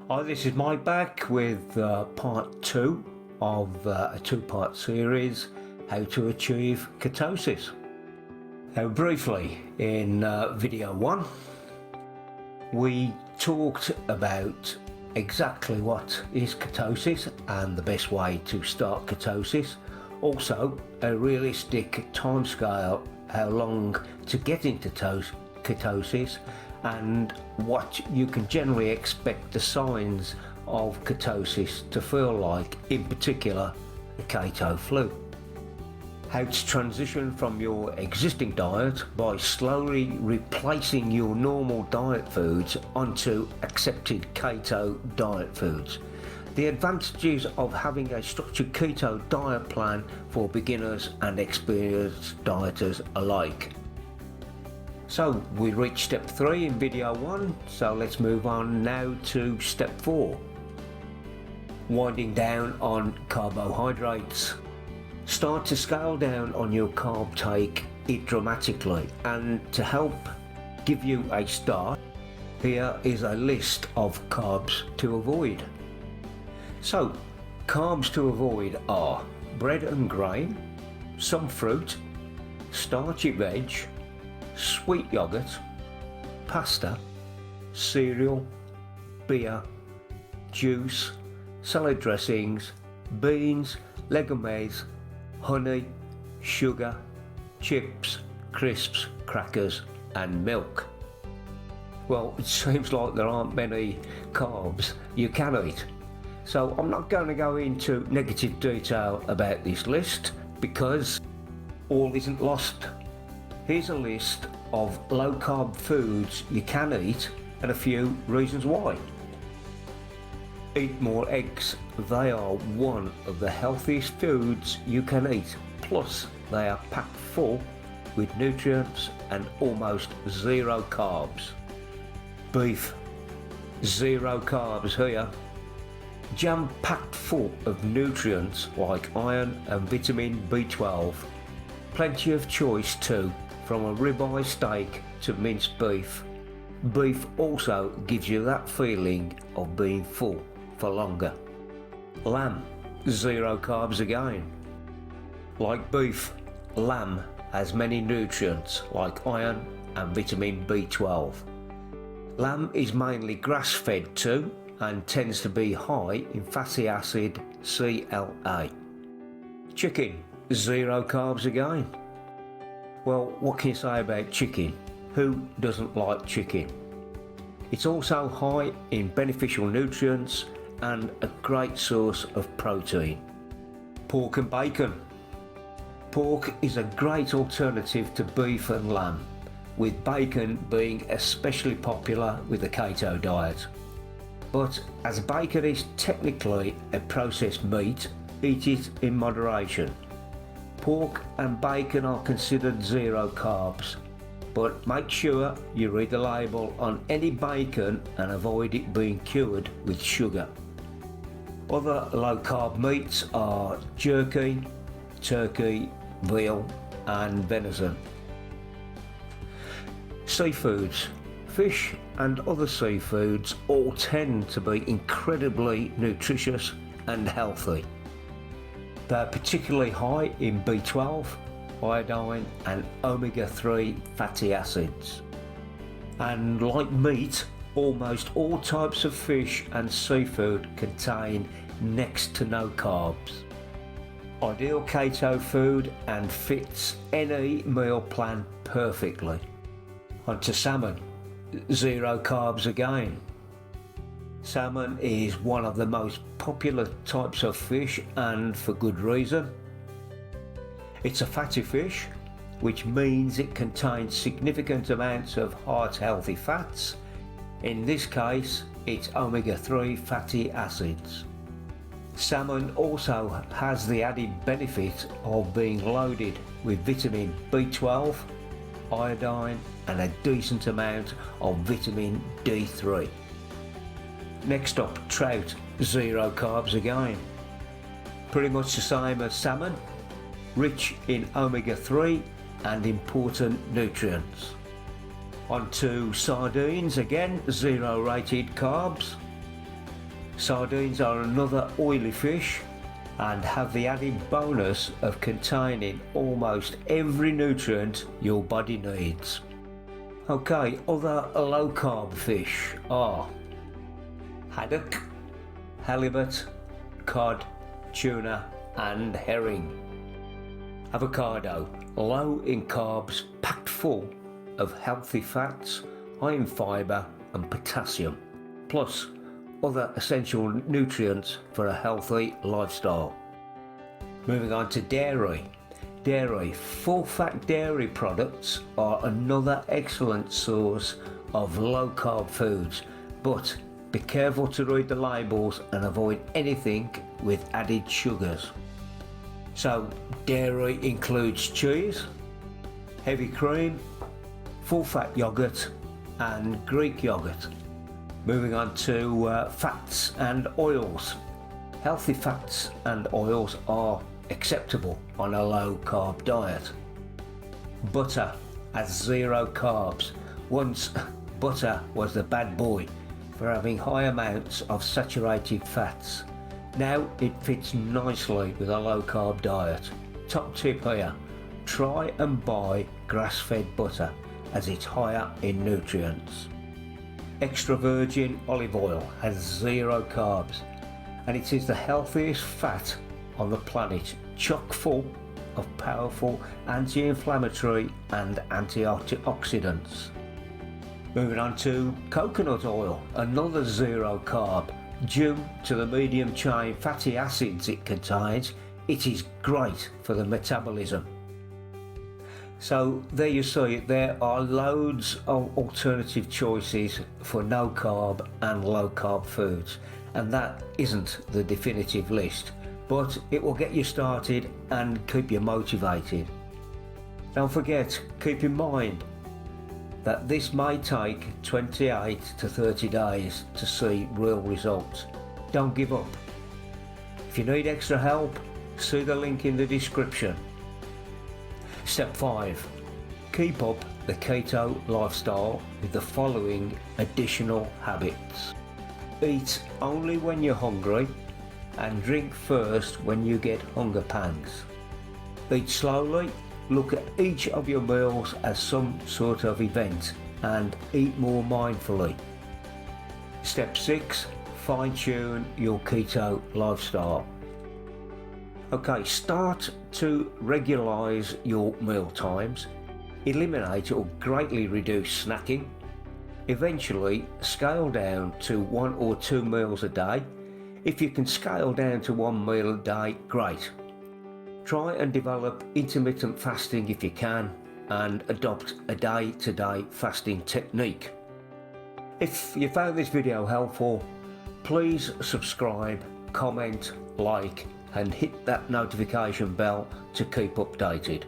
Hi, this is Mike back with part 2 of a two-part series, How to Achieve Ketosis. Now briefly, in video 1 we talked about exactly what is ketosis and the best way to start ketosis, also a realistic timescale, how long to get into ketosis, and what you can generally expect the signs of ketosis to feel like, in particular the keto flu. How to transition from your existing diet by slowly replacing your normal diet foods onto accepted keto diet foods. The advantages of having a structured keto diet plan for beginners and experienced dieters alike. So we reached step 3 in video 1, so let's move on now to step 4. Winding down on carbohydrates. Start to scale down on your carb take dramatically, and to help give you a start, here is a list of carbs to avoid. So, carbs to avoid are bread and grain, some fruit, starchy veg, sweet yogurt, pasta, cereal, beer, juice, salad dressings, beans, legumes, honey, sugar, chips, crisps, crackers and milk. Well, it seems like there aren't many carbs you can eat, so I'm not going to go into negative detail about this list because all isn't lost. Here's a list of low carb foods you can eat and a few reasons why. Eat more eggs. They are one of the healthiest foods you can eat, plus they are packed full with nutrients and almost zero carbs. Beef, zero carbs here. Jam packed full of nutrients like iron and vitamin B12. Plenty of choice too, from a ribeye steak to minced beef. Beef also gives you that feeling of being full for longer. Lamb, zero carbs again. Like beef, lamb has many nutrients like iron and vitamin B12. Lamb is mainly grass-fed too and tends to be high in fatty acid CLA. Chicken, zero carbs again. Well, what can you say about chicken? Who doesn't like chicken? It's also high in beneficial nutrients and a great source of protein. Pork and bacon. Pork is a great alternative to beef and lamb, with bacon being especially popular with the keto diet. But as bacon is technically a processed meat, eat it in moderation. Pork and bacon are considered zero carbs, but make sure you read the label on any bacon and avoid it being cured with sugar. Other low carb meats are jerky, turkey, veal and venison. Seafoods. Fish and other seafoods all tend to be incredibly nutritious and healthy. They're particularly high in B12, iodine and omega-3 fatty acids. And like meat, almost all types of fish and seafood contain next to no carbs. Ideal keto food and fits any meal plan perfectly. Onto salmon, zero carbs again. Salmon is one of the most popular types of fish, and for good reason. It's a fatty fish, which means it contains significant amounts of heart-healthy fats. In this case, it's omega-3 fatty acids. Salmon also has the added benefit of being loaded with vitamin B12, iodine and a decent amount of vitamin D3. Next up, trout, zero carbs again. Pretty much the same as salmon, rich in omega-3 and important nutrients. On to sardines again, zero rated carbs. Sardines are another oily fish and have the added bonus of containing almost every nutrient your body needs. Okay, other low carb fish are haddock, halibut, cod, tuna and herring. Avocado, low in carbs, packed full of healthy fats, high in fibre and potassium, plus other essential nutrients for a healthy lifestyle. Moving on to dairy. Full fat dairy products are another excellent source of low carb foods, but be careful to read the labels and avoid anything with added sugars. So dairy includes cheese, heavy cream, full fat yogurt and Greek yogurt. Moving on to fats and oils. Healthy fats and oils are acceptable on a low carb diet. Butter has 0 carbs. Once butter was the bad boy for having high amounts of saturated fats. Now it fits nicely with a low carb diet. Top tip here, try and buy grass-fed butter as it's higher in nutrients. Extra virgin olive oil has 0 carbs and it is the healthiest fat on the planet, chock full of powerful anti-inflammatory and antioxidants. Moving on to coconut oil, another 0 carb. Due to the medium chain fatty acids it contains, it is great for the metabolism. So there you see, there are loads of alternative choices for no carb and low carb foods, and that isn't the definitive list, but it will get you started and keep you motivated. Don't forget, keep in mind that this may take 28 to 30 days to see real results. Don't give up. If you need extra help, see the link in the description. Step 5. Keep up the keto lifestyle with the following additional habits. Eat only when you're hungry and drink first when you get hunger pangs. Eat slowly, look at each of your meals as some sort of event and eat more mindfully. Step 6. Fine-tune your keto lifestyle. Okay, start to regularize your meal times, eliminate or greatly reduce snacking, eventually scale down to 1 or 2 meals a day. If you can scale down to 1 meal a day, great. Try and develop intermittent fasting if you can, and adopt a day-to-day fasting technique. If you found this video helpful, please subscribe, comment, like and hit that notification bell to keep updated.